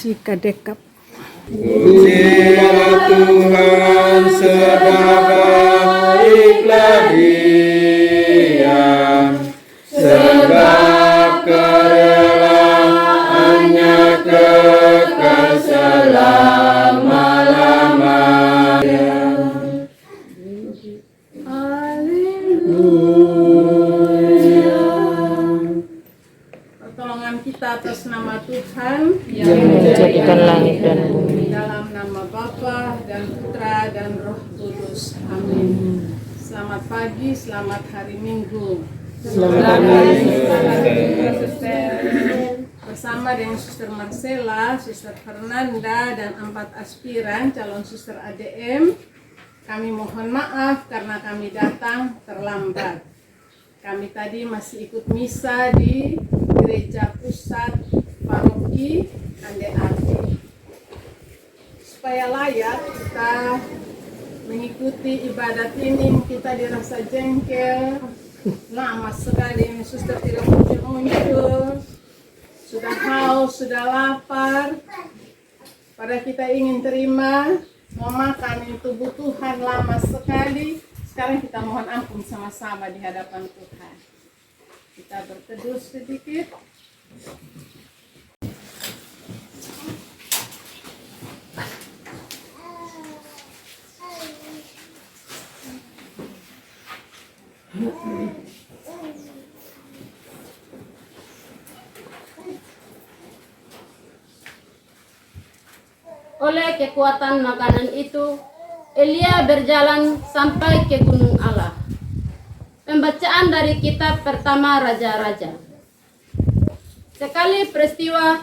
Sikadekap. Pujilah Tuhan sebaik-baiklah Dia, sebab kerelaannya kekal selama-lamanya. Pertolongan kita atas nama Tuhan yang menjadikan langit dan bumi. dalam nama Bapa dan Putra dan Roh Kudus. Amin. Selamat pagi, selamat hari Minggu. Selamat hari. Bersama dengan Suster Marcella, Suster Fernanda, dan 4 aspiran calon Suster ADM, kami mohon maaf karena kami datang terlambat. Kami tadi masih ikut misa di Gereja Pusat Paroki Ande Ati. Supaya layak kita mengikuti ibadat ini, kita dirasa jengkel, lama sekali ini Suster tidak muncul, sudah haus, sudah lapar. Pada kita ingin terima, mau makan itu tubuh Tuhan lama sekali. Sekarang kita mohon ampun sama-sama di hadapan Tuhan. Kita berteduh sedikit. Oleh kekuatan makanan itu, Elia berjalan sampai ke Gunung Allah. Pembacaan dari kitab pertama Raja-Raja. Sekali peristiwa,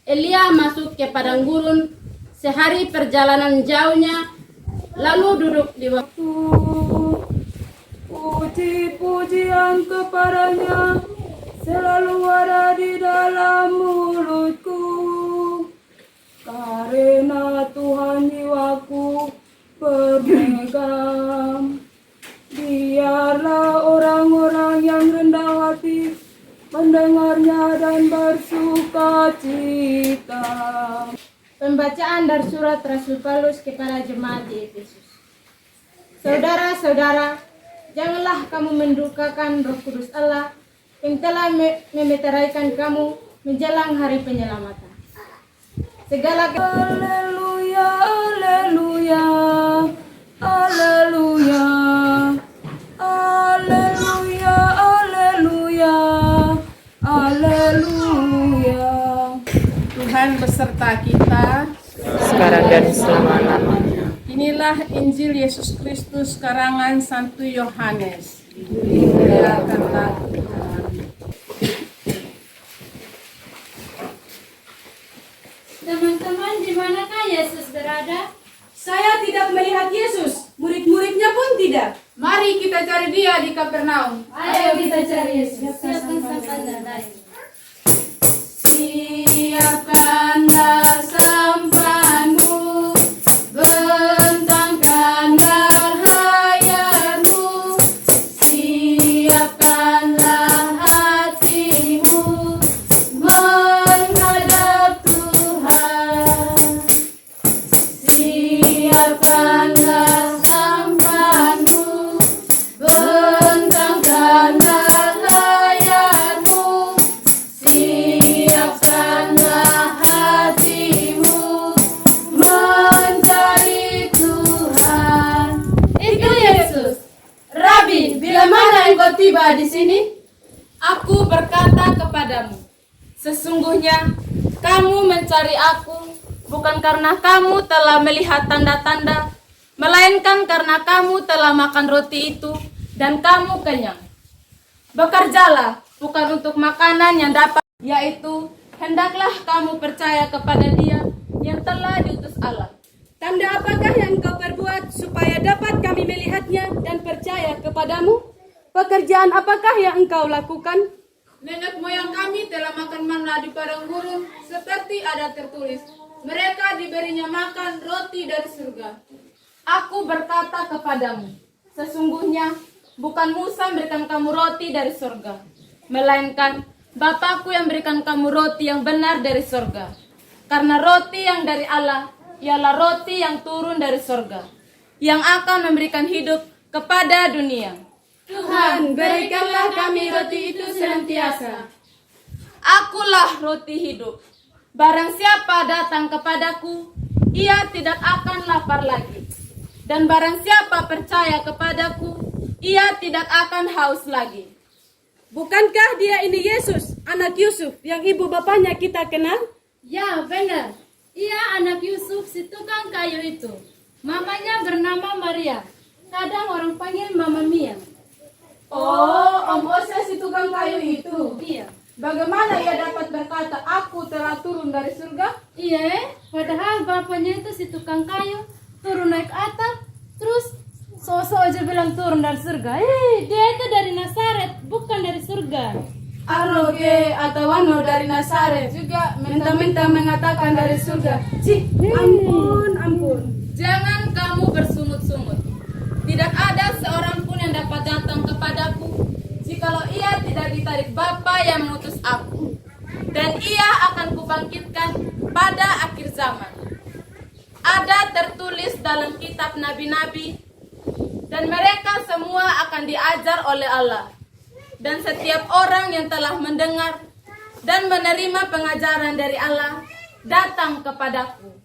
Elia masuk ke padang gurun sehari perjalanan jauhnya, lalu duduk di waktu. Puji-pujian kepadanya selalu ada di dalam mulutku, karena Tuhan jiwaku bermegam. Biarlah orang-orang yang rendah hati mendengarnya dan bersuka cita. Pembacaan dari surat Rasul Paulus kepada jemaat di Efesus. Saudara-saudara, janganlah kamu mendukakan Roh Kudus Allah yang telah memeteraikan kamu menjelang hari penyelamatan. Segala Haleluya, haleluya, haleluya, haleluya, haleluya, haleluya. Tuhan beserta kita. Sekarang dan selama-lamanya. Inilah Injil Yesus Kristus karangan Santo Yohanes. Dimuliakanlah Tuhan. teman-teman, di manakah Yesus berada? Saya tidak melihat Yesus, murid-muridnya pun tidak. Mari kita cari dia di Kapernaum. Ayo kita cari Yesus. Siapkan sampannya, mari. Siapkanlah sampanmu, bentangkanlah layarmu, siapkanlah hatimu menghadap Tuhan. Siapkanlah sampanmu, bentangkanlah layarmu, siapkanlah hatimu mencari Tuhan. Itu Yesus. Rabi, bila mana engkau tiba di sini? Aku berkata kepadamu, sesungguhnya kamu mencari aku bukan karena kamu telah melihat tanda-tanda, melainkan karena kamu telah makan roti itu dan kamu kenyang. Bekerjalah bukan untuk makanan yang dapat, yaitu hendaklah kamu percaya kepada Dia yang telah diutus Allah. Tanda apakah yang kau perbuat supaya dapat kami melihatnya dan percaya kepadamu? Pekerjaan apakah yang engkau lakukan? Nenek moyang kami telah makan manna di padang gurun, seperti ada tertulis, mereka diberinya makan roti dari surga. Aku berkata kepadamu, sesungguhnya bukan Musa memberikan kamu roti dari surga, melainkan Bapakku yang berikan kamu roti yang benar dari surga. Karena roti yang dari Allah ialah roti yang turun dari surga, yang akan memberikan hidup kepada dunia. Tuhan, berikanlah kami roti itu senantiasa. Akulah roti hidup. Barang siapa datang kepadaku, ia tidak akan lapar lagi. Dan barang siapa percaya kepadaku, ia tidak akan haus lagi. Bukankah dia ini Yesus, anak Yusuf, yang ibu bapaknya kita kenal? Ya, benar. Ia anak Yusuf si tukang kayu itu. Mamanya bernama Maria. Kadang orang panggil Mama Mia. Oh, Om Ose si tukang kayu itu. Iya. Bagaimana ia dapat berkata, aku telah turun dari surga? Iya, padahal bapaknya itu si tukang kayu turun naik atap, terus sosok aja bilang turun dari surga. Dia itu dari Nazaret, bukan dari surga. Aroge atau Wano dari Nazaret juga minta-minta mengatakan dari surga. Cih, ampun. Jangan kamu bersungut-sungut. Tidak ada seorang pun yang dapat datang kepadaku jikalau ia tidak ditarik Bapa yang mengutus aku. Dan ia akan kubangkitkan pada akhir zaman. Ada tertulis dalam kitab nabi-nabi, dan mereka semua akan diajar oleh Allah. Dan setiap orang yang telah mendengar dan menerima pengajaran dari Allah datang kepadaku.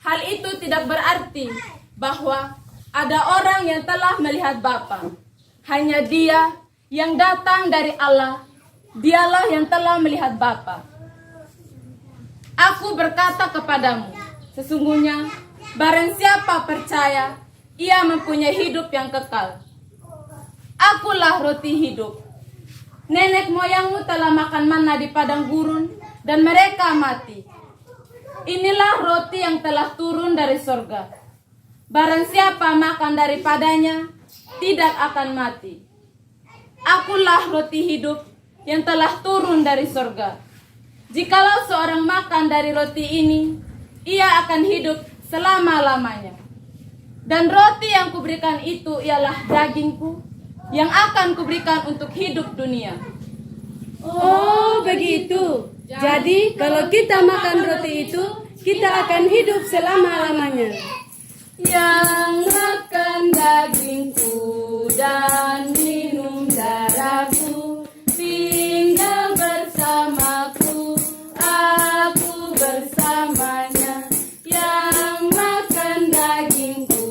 Hal itu tidak berarti bahwa ada orang yang telah melihat Bapa. Hanya Dia yang datang dari Allah, Dialah yang telah melihat Bapa. Aku berkata kepadamu, sesungguhnya barang siapa percaya, ia mempunyai hidup yang kekal. Akulah roti hidup. Nenek moyangmu telah makan manna di padang gurun, dan mereka mati. Inilah roti yang telah turun dari surga. Barang siapa makan daripadanya, tidak akan mati. Akulah roti hidup yang telah turun dari surga. Jikalau seorang makan dari roti ini, ia akan hidup selama-lamanya. Dan roti yang kuberikan itu ialah dagingku, yang akan kuberikan untuk hidup dunia. Oh, begitu. Jadi, kalau kita makan roti itu, kita akan hidup selama-lamanya. Yang makan dagingku dan minum darahku, tinggal bersamaku, aku bersamanya. Yang makan dagingku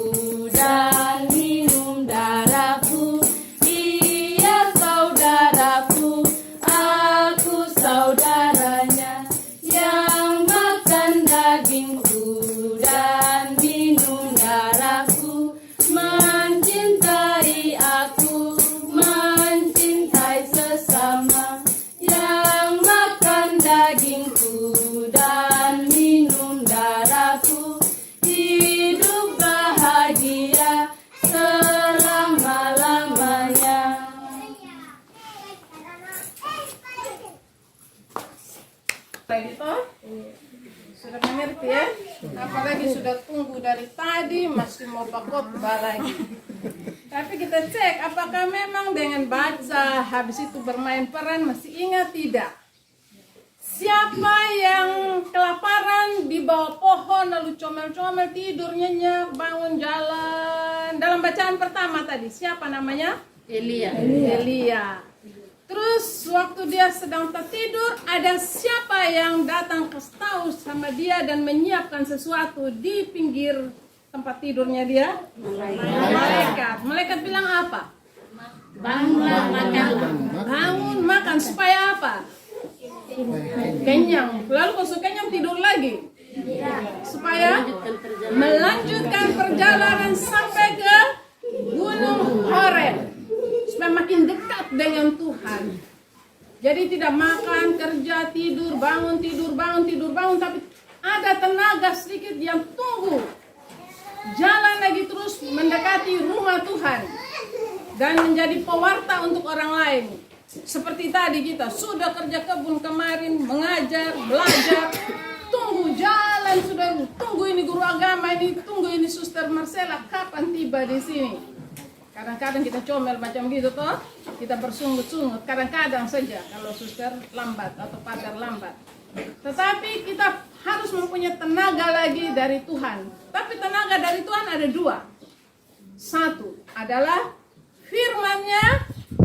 dan minum darahku, ia saudaraku, aku saudaranya. Yang makan dagingku dan minum darahku, mencintai aku, mencintai sesama. Yang makan dagingku dan minum darahku, hidup bahagia selama-lamanya. Lagi toh? Sudah mengerti ya? Apalagi sudah tunggu dari tadi masih mau khotbah lagi. Tapi kita cek apakah memang dengan baca habis itu bermain peran masih ingat tidak? Siapa yang kelaparan di bawah pohon lalu comel-comel tidur nyenyak bangun jalan? Dalam bacaan pertama tadi siapa namanya? Elia. Terus waktu dia sedang tertidur, ada siapa yang datang ke tahu sama dia dan menyiapkan sesuatu di pinggir tempat tidurnya dia? Malaikat. Malaikat bilang apa? Bangunlah, makanlah. Bangun makan supaya apa? Kenyang. Lalu kalau kenyang tidur lagi. Supaya melanjutkan perjalanan sampai ke Gunung Horeb. Supaya makin dekat dengan Tuhan. Jadi tidak makan, kerja, tidur, bangun, tapi ada tenaga sedikit yang tunggu. Jalan lagi terus mendekati rumah Tuhan. Dan menjadi pewarta untuk orang lain. Seperti tadi kita sudah kerja kebun kemarin, mengajar, belajar. Tunggu jalan, sudah tunggu ini guru agama, ini tunggu ini Suster Marcella, kapan tiba di sini? Kadang-kadang kita comel macam gitu toh, kita bersungut-sungut, kadang-kadang saja kalau suster lambat atau pagar lambat. Tetapi kita harus mempunyai tenaga lagi dari Tuhan. Tapi tenaga dari Tuhan ada dua. Satu adalah firman-Nya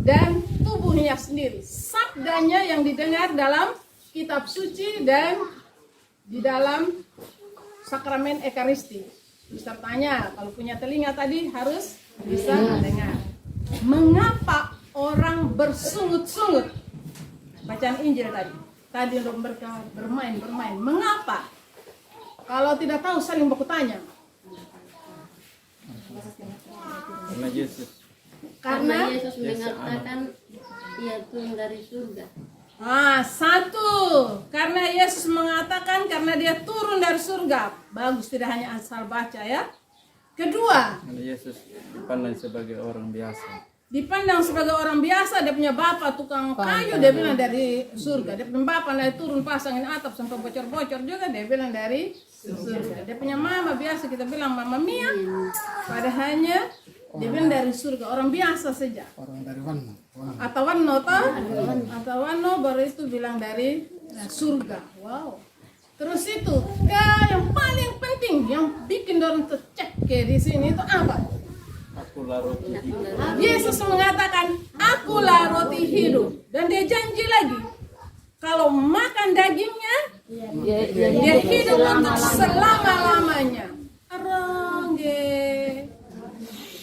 dan tubuhnya sendiri. Sabdanya yang didengar dalam kitab suci dan di dalam sakramen Ekaristi. Bisa tanya, kalau punya telinga tadi harus bisa mendengar. Mengapa orang bersungut-sungut? Bacaan Injil tadi. Tadi mereka bermain. Mengapa? Kalau tidak tahu saling baku tanya. Karena Yesus. Karena Yesus mengatakan ia turun dari surga. Satu, karena Yesus mengatakan karena dia turun dari surga. Bagus, tidak hanya asal baca ya. Kedua, Karena Yesus dipandang sebagai orang biasa. dipandang sebagai orang biasa. Dia punya bapak tukang kayu, dia bilang dari surga. Dia punya bapak dari turun pasangin atap sampai bocor-bocor juga, dia bilang dari surga. Dia punya mama biasa, kita bilang mama Mia, padahalnya dia bilang dari surga, orang biasa saja. Orang dari Wano. Atau Wano baru itu bilang dari surga. Wow. Terus itu yang paling penting yang bikin orang tercek kayak di sini itu apa? Akulah roti hidup. Yesus mengatakan, akulah roti hidup. Dan dia janji lagi, kalau makan dagingnya, dia hidup untuk selama-lamanya.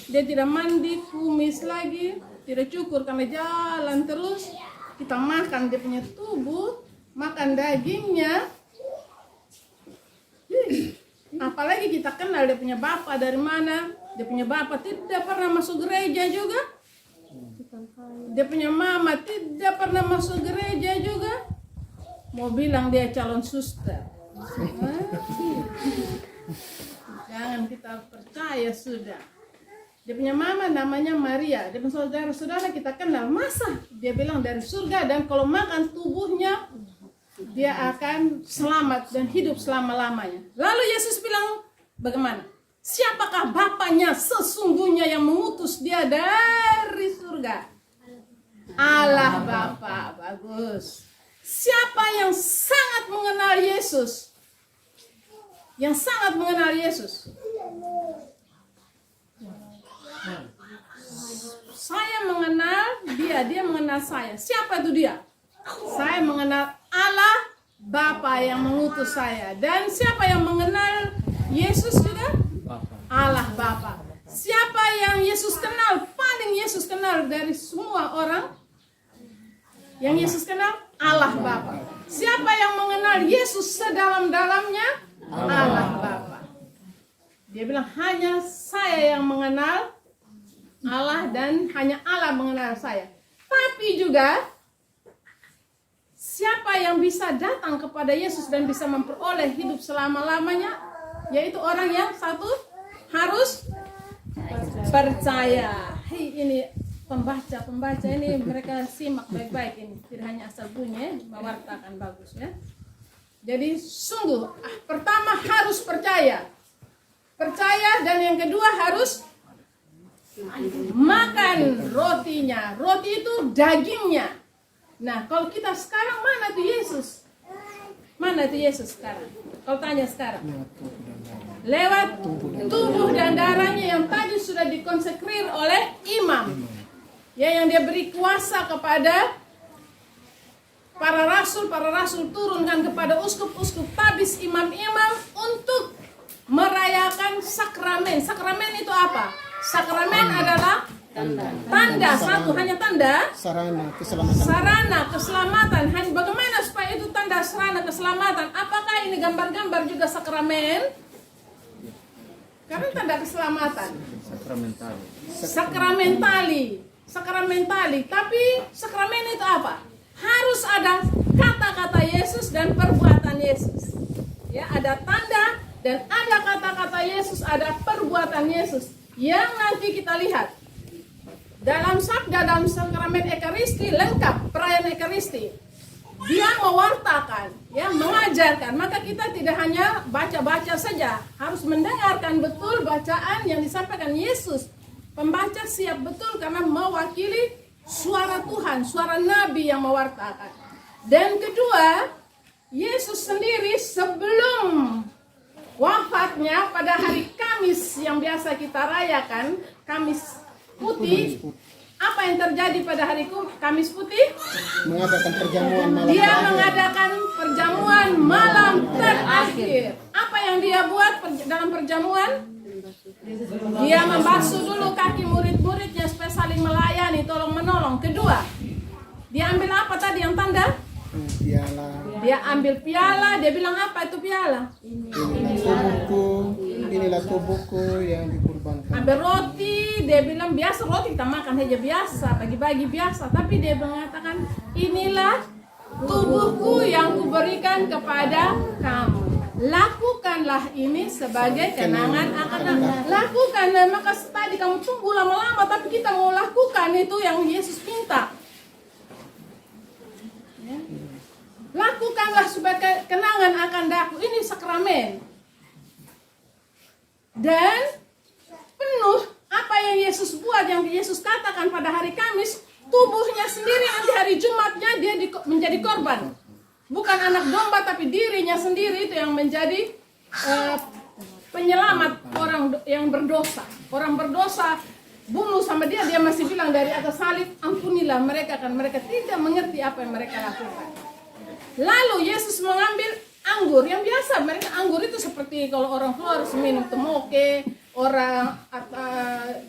Dia tidak mandi, kumis lagi, tidak cukur karena jalan terus. Kita makan dia punya tubuh, makan dagingnya. Apalagi kita kenal dia punya bapak dari mana. Dia punya bapak tidak pernah masuk gereja juga. Dia punya mama tidak pernah masuk gereja juga. Mau bilang dia calon suster. Jangan kita percaya sudah. Dia punya mama namanya Maria. Dia punya saudara-saudara kita kenal. Masa dia bilang dari surga dan kalau makan tubuhnya dia akan selamat dan hidup selama-lamanya. Lalu Yesus bilang bagaimana? Siapakah Bapaknya sesungguhnya yang mengutus dia dari surga? Allah Bapa. Bagus. Siapa yang sangat mengenal Yesus? Yang sangat mengenal Yesus? Saya mengenal dia, dia mengenal saya. Siapa itu dia? Saya mengenal Allah Bapa yang mengutus saya. Dan siapa yang mengenal Yesus juga? Allah Bapa. Siapa yang Yesus kenal? Paling Yesus kenal dari semua orang. Yang Yesus kenal? Allah Bapa. Siapa yang mengenal Yesus sedalam-dalamnya? Allah Bapa. Dia bilang hanya saya yang mengenal Allah dan hanya Allah mengenal saya. Tapi juga siapa yang bisa datang kepada Yesus dan bisa memperoleh hidup selama-lamanya? Yaitu orang yang satu harus percaya. Hei, ini pembaca ini mereka simak baik-baik ini. Tidak hanya asal bunyi, mewartakan bagus ya. Jadi sungguh pertama harus percaya. Percaya dan yang kedua harus makan rotinya. Roti itu dagingnya. Nah, kalau kita sekarang mana tuh Yesus? Mana tuh Yesus sekarang? Kalau tanya sekarang. Lewat tubuh dan darahnya yang tadi sudah dikonsekrir oleh imam. Ya, yang dia beri kuasa kepada para rasul turunkan kepada uskup-uskup, tabis, imam-imam untuk merayakan sakramen. Sakramen itu apa? Sakramen adalah tanda, satu hanya tanda sarana keselamatan. Hanya bagaimana supaya itu tanda sarana keselamatan? Apakah ini gambar-gambar juga sakramen? Karena tanda keselamatan. Sakramentali. Tapi sakramen itu apa? Harus ada kata-kata Yesus dan perbuatan Yesus. Ya, ada tanda dan ada kata-kata Yesus, ada perbuatan Yesus. Yang nanti kita lihat dalam sabda, dalam sakramen Ekaristi lengkap, perayaan Ekaristi. Dia mewartakan, ya, mengajarkan. Maka kita tidak hanya baca-baca saja, harus mendengarkan betul bacaan yang disampaikan Yesus. Pembaca siap betul karena mewakili suara Tuhan, suara Nabi yang mewartakan. Dan kedua, Yesus sendiri sebelum wafatnya pada hari Kamis yang biasa kita rayakan, Kamis Putih, apa yang terjadi pada hari Kamis Putih? Mengadakan perjamuan malam Dia terakhir. mengadakan perjamuan malam terakhir. Apa yang dia buat dalam perjamuan? Dia membasuh dulu kaki murid-muridnya supaya saling melayani, tolong menolong. Kedua, dia ambil apa tadi yang tanda? Piala. Dia ambil piala, dia bilang apa itu piala? Inilah tubuhku yang dikurbankan. Ambil roti, dia bilang biasa roti kita makan aja biasa, bagi-bagi biasa. Tapi dia mengatakan inilah tubuhku yang kuberikan kepada kamu. Lakukanlah ini sebagai kenangan akan aku. Lakukanlah, maka tadi kamu tunggu lama-lama, tapi kita mau lakukan itu yang Yesus minta. Ya. Lakukanlah sebagai kenangan akan aku. Ini sakramen. Dan penuh apa yang Yesus buat, yang Yesus katakan pada hari Kamis, tubuhnya sendiri nanti hari Jumatnya dia menjadi korban. Bukan anak domba tapi dirinya sendiri itu yang menjadi penyelamat orang yang berdosa. Orang berdosa bunuh sama dia masih bilang dari atas salib, ampunilah mereka kan mereka tidak mengerti apa yang mereka lakukan. Lalu Yesus mengambil anggur yang biasa, mereka anggur itu seperti kalau orang luar minum temoke, orang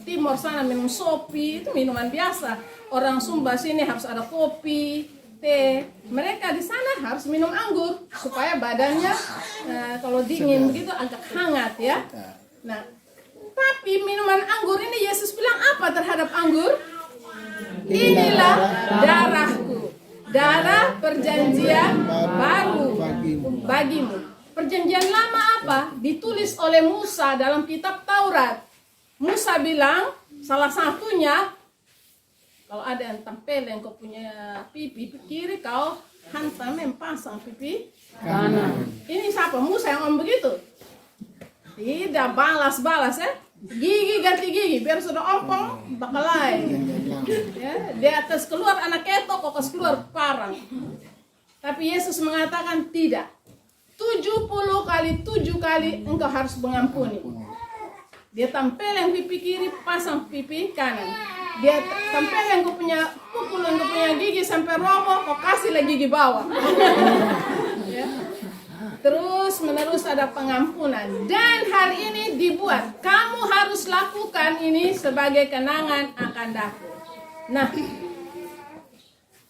timur sana minum sopi, itu minuman biasa. Orang Sumba sini harus ada kopi, teh. Mereka di sana harus minum anggur supaya badannya kalau dingin begitu agak hangat ya. Nah, tapi minuman anggur ini Yesus bilang apa terhadap anggur? Inilah darahku, darah perjanjian baru bagimu. Perjanjian lama apa? Ditulis oleh Musa dalam kitab Taurat. Musa bilang salah satunya, kalau ada yang tempeleng kau punya pipi kiri, kau hantam yang pasang pipi kanan. Ini siapa? Musa yang ngomong begitu? Tidak balas-balas ya. Gigi ganti gigi biar sudah ompong bakal lain. Ya, di atas keluar anak ketok, kok keluar parang. Tapi Yesus mengatakan tidak. 70 kali 7 kali engkau harus mengampuni. Dia tempeleng pipi kiri, pasang pipi kanan. Dia tempeleng kau punya pukul, kau punya gigi sampai roboh, kau kasih lagi gigi bawah. Ya. Terus menerus ada pengampunan. Dan hari ini dibuat, kamu harus lakukan ini sebagai kenangan akan aku. Nah,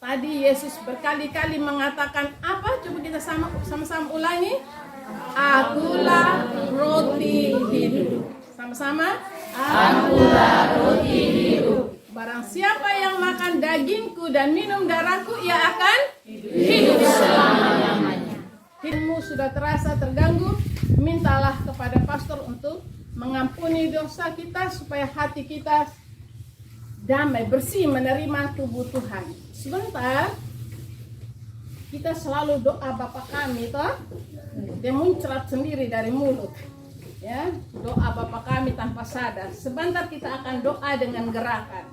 tadi Yesus berkali-kali mengatakan apa? Coba kita sama-sama ulangi. Akulah roti hidup. Sama-sama. Akulah roti hidup. Barang siapa yang makan dagingku dan minum darahku, ia akan hidup selama-lamanya. Hidupmu sudah terasa terganggu, mintalah kepada pastor untuk mengampuni dosa kita supaya hati kita damai, bersih menerima tubuh Tuhan. Sebentar, kita selalu doa Bapa kami, toh? Dia muncrat sendiri dari mulut. Ya, doa Bapa kami tanpa sadar. Sebentar kita akan doa dengan gerakan.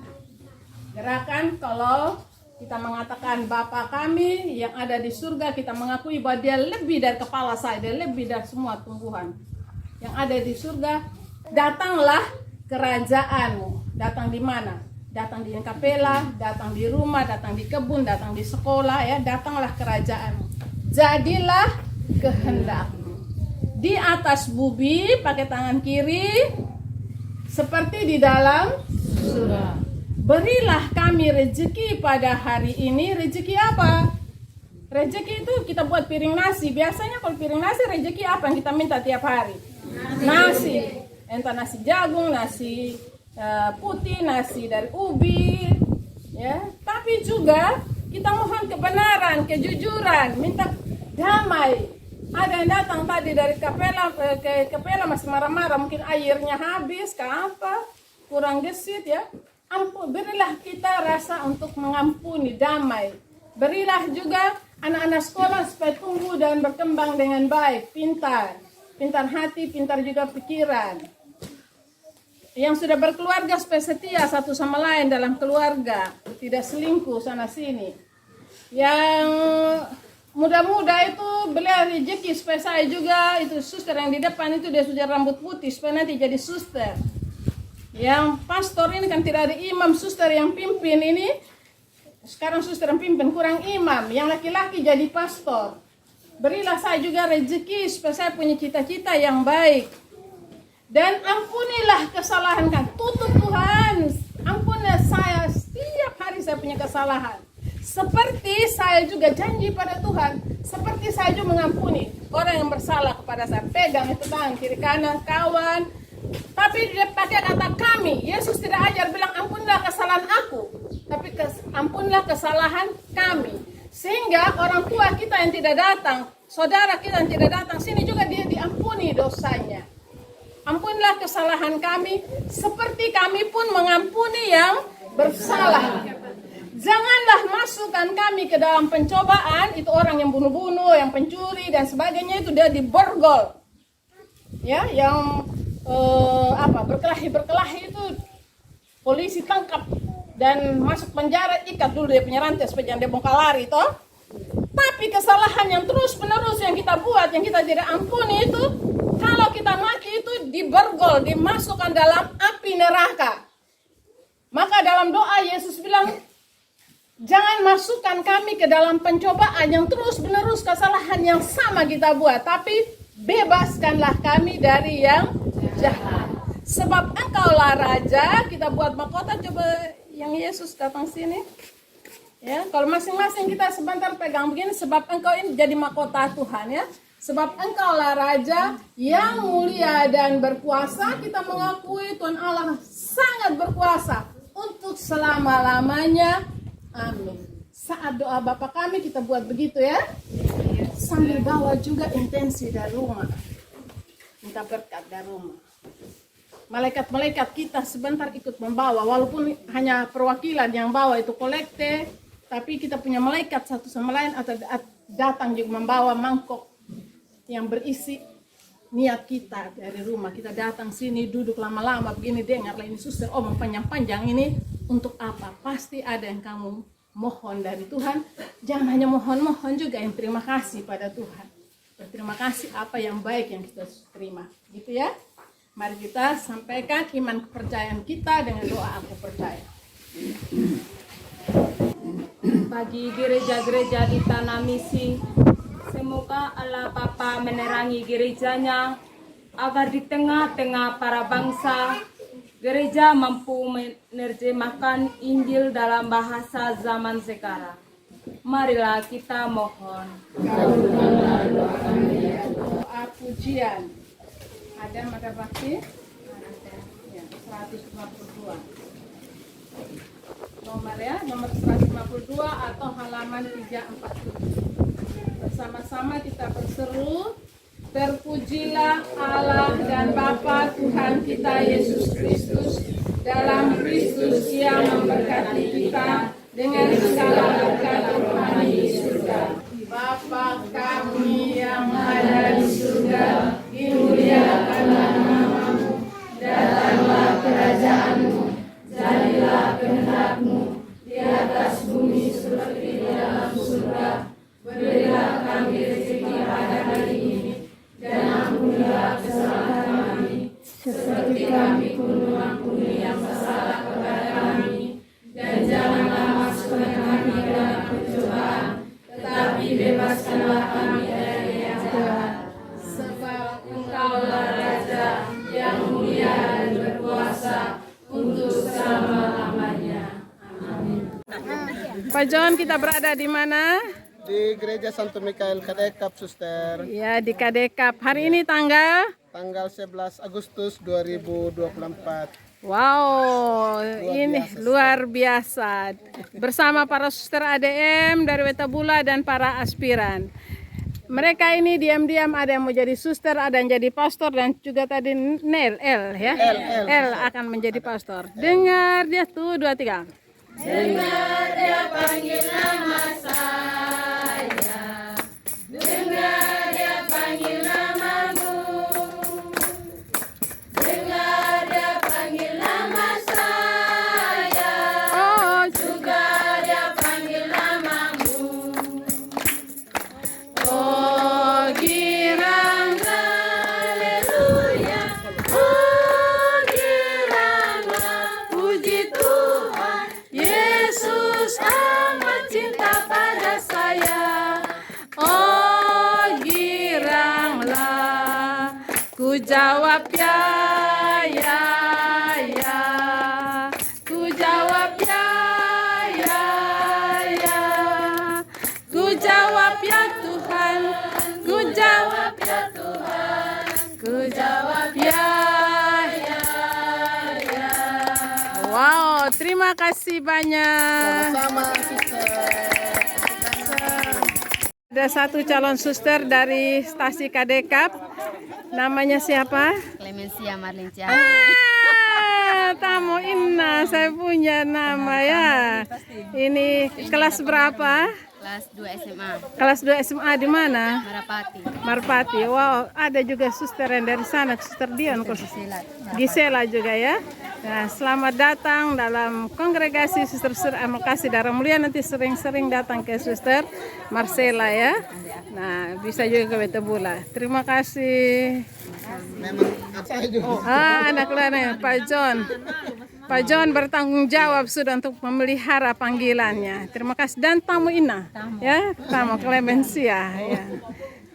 Gerakan kalau kita mengatakan Bapa kami yang ada di surga, kita mengakui bahwa dia lebih dari kepala saya, dia lebih dari semua tumbuhan yang ada di surga. Datanglah kerajaanmu. Datang di mana? Datang di kapela, datang di rumah, datang di kebun, datang di sekolah ya. Datanglah kerajaanmu. Jadilah kehendakmu. Di atas bumi pakai tangan kiri seperti di dalam surga. Berilah kami rezeki pada hari ini. Rezeki apa? Rezeki itu kita buat piring nasi. Biasanya kalau piring nasi rezeki apa yang kita minta tiap hari? Nasi. Entah nasi jagung, nasi putih, nasi dari ubi. Ya. Tapi juga kita mohon kebenaran, kejujuran, minta damai. Ada yang datang tadi dari kapela ke kapela masih marah-marah, mungkin airnya habis, ke apa? Kurang gesit ya. Berilah kita rasa untuk mengampuni, damai. Berilah juga anak-anak sekolah supaya tumbuh dan berkembang dengan baik, pintar. Pintar hati, pintar juga pikiran. Yang sudah berkeluarga supaya setia satu sama lain dalam keluarga. Tidak selingkuh sana-sini. Yang muda-muda itu beliau rezeki supaya saya juga, itu suster yang di depan itu dia sudah rambut putih supaya nanti jadi suster. Yang pastor ini kan tidak ada imam, suster yang pimpin ini. Sekarang suster yang pimpin kurang imam, yang laki-laki jadi pastor. Berilah saya juga rezeki supaya saya punya cita-cita yang baik. Dan ampunilah kesalahan kan. Tutup Tuhan, ampunilah saya, setiap hari saya punya kesalahan. Seperti saya juga janji pada Tuhan, seperti saya juga mengampuni orang yang bersalah kepada saya. Pegang itu tangan kiri kanan kawan. Tapi dia pakai kata kami. Yesus tidak ajar bilang ampunilah kesalahan aku, tapi ampunilah kesalahan kami. Sehingga orang tua kita yang tidak datang, saudara kita yang tidak datang sini juga dia diampuni dosanya. Ampunilah kesalahan kami, seperti kami pun mengampuni yang bersalah. Janganlah masukkan kami ke dalam pencobaan. Itu orang yang bunuh-bunuh, yang pencuri dan sebagainya itu dia diborgol. Ya, yang berkelahi itu polisi tangkap dan masuk penjara, ikat dulu dia punya rantai supaya jangan dia bongkar lari toh. Tapi kesalahan yang terus-menerus yang kita buat, yang kita tidak ampuni itu, kalau kita mati itu diborgol, dimasukkan dalam api neraka. Maka dalam doa Yesus bilang, jangan masukkan kami ke dalam pencobaan yang terus-menerus kesalahan yang sama kita buat, tapi bebaskanlah kami dari yang jahat. Sebab Engkaulah Raja, kita buat mahkota, coba yang Yesus datang sini. Ya, kalau masing-masing kita sebentar pegang begini, sebab Engkau ini jadi mahkota Tuhan ya. Sebab Engkaulah Raja yang mulia dan berkuasa, kita mengakui Tuhan Allah sangat berkuasa untuk selama-lamanya. Amin. Saat doa Bapa kami kita buat begitu ya. Sambil bawa juga intensi dari rumah. Minta berkat dari rumah. Malaikat-malaikat kita sebentar ikut membawa, walaupun hanya perwakilan yang bawa itu kolekte, tapi kita punya malaikat satu sama lain atau datang juga membawa mangkok yang berisi niat kita dari rumah. Kita datang sini, duduk lama-lama begini, dengarlah ini suster omong panjang-panjang ini untuk apa? Pasti ada yang kamu mohon dari Tuhan. Jangan hanya mohon-mohon juga, yang terima kasih pada Tuhan. Berterima kasih apa yang baik yang kita terima. Gitu ya. Mari kita sampaikan iman kepercayaan kita dengan doa aku percaya. Bagi gereja-gereja di Tanah Misi, semoga Allah Bapa menerangi gerejanya agar di tengah-tengah para bangsa, gereja mampu menerjemahkan Injil dalam bahasa zaman sekarang. Marilah kita mohon. Doa pujian. Ada mata bakti? Ya, 152. Nomor ya, nomor 152 atau halaman 347. Bersama-sama kita berseru, terpujilah Allah dan Bapa Tuhan kita Yesus Kristus, dalam Kristus Ia memberkati kita dengan segala berkat rohani di surga. Bapa kami yang ada di surga, dimuliakanlah namamu, datanglah kerajaanmu, jadilah kehendak-mu di atas bumi seperti di dalam surga. Berilah kami rezeki pada hari ini, dan ampunilah kesalahan kami, seperti kami pun mengampuni yang bersalah kepada kami, dan janganlah masukkan kami dalam pencobaan, tetapi bebaskanlah kami dari yang jahat. Sebab Engkaulah Raja yang mulia dan berkuasa untuk selama-lamanya. Amin. Pak John, kita berada di mana? Di Gereja Santo Mikael Kadekap, Suster. Ya, di Kadekap. Hari ini tanggal 11 Agustus 2024. wow, ini luar biasa. Bersama para suster ADM dari Wetabula dan para aspiran. Mereka ini diam-diam ada yang mau jadi suster, ada yang jadi pastor, dan juga tadi L ya. L akan menjadi pastor. Dengar dia tuh 2 3. Dengar dia panggil nama saya. Dengar dia panggil namamu. Dengar dia panggil nama saya. Oh, juga dia panggil namamu. Ku jawab ya, ya, ya. Ku jawab ya, ya, ya. Ku jawab ya Tuhan. Ku jawab ya Tuhan. Ku jawab ya, ya, ya. Wow, terima kasih banyak. Sama suster. Ada satu calon suster dari stasi Kadekap. Namanya siapa? Clemencia Marlincia. Tamu Inna, saya punya nama ya. Ini kelas berapa? Kelas 2 SMA. Kelas 2 SMA di mana? Marapati. Marpati. Wow, ada juga suster yang dari sana, suster Dion. Silat. Gisela juga ya. Nah, selamat datang dalam kongregasi suster-suster Amakasih Darah Mulia. Nanti sering-sering datang ke suster Marcela ya. Nah, bisa juga ke Betebula. Terima kasih. Memang saya juga. Anak lain Pak John. Pak John bertanggung jawab sudah untuk memelihara panggilannya. Terima kasih. Dan tamu Ina, ya, tamu Clemencia. Ya.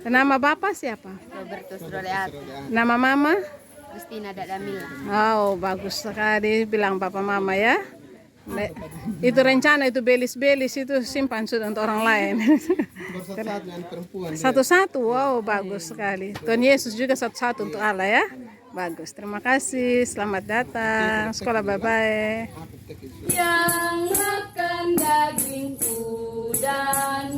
Nama bapak siapa? Robertus Roleat. Nama mama? Christina Dadamila. Oh, bagus sekali. Bilang papa mama ya. Itu rencana itu belis-belis itu simpan sudah untuk orang lain. Bersatu-satu dengan perempuan. Satu-satu, wow, bagus sekali. Tuhan Yesus juga satu-satu untuk Allah ya. Bagus, terima kasih. Selamat datang. Sekolah bye-bye. Yang makan dagingku dan